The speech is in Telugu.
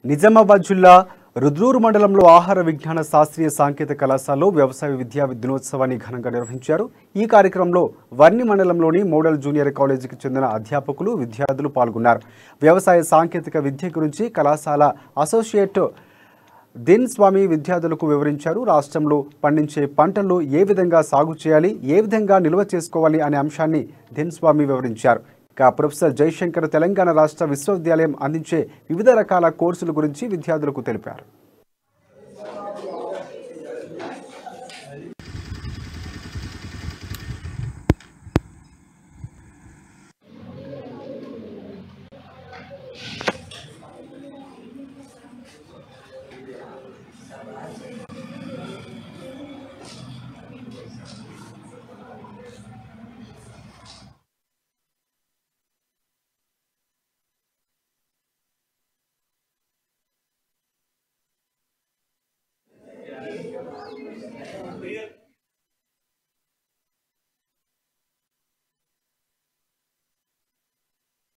నిజామాబాద్ జిల్లా రుద్రూరు మండలంలో ఆహార విజ్ఞాన శాస్త్రీయ సాంకేతిక కళాశాలలో వ్యవసాయ విద్యా దినోత్సవాన్ని ఘనంగా నిర్వహించారు. ఈ కార్యక్రమంలో వర్ని మండలంలోని మోడల్ జూనియర్ కాలేజీకి చెందిన అధ్యాపకులు, విద్యార్థులు పాల్గొన్నారు. వ్యవసాయ సాంకేతిక విద్య గురించి కళాశాల అసోసియేట్ దిన్ స్వామి విద్యార్థులకు వివరించారు. రాష్ట్రంలో పండించే పంటలు ఏ విధంగా సాగు చేయాలి, ఏ విధంగా నిల్వ చేసుకోవాలి అనే అంశాన్ని దిన్ స్వామి వివరించారు. ప్రొఫెసర్ జయశంకర్ తెలంగాణ రాష్ట్ర విశ్వవిద్యాలయం అందించే వివిధ రకాల కోర్సుల గురించి విద్యార్థులకు తెలిపారు.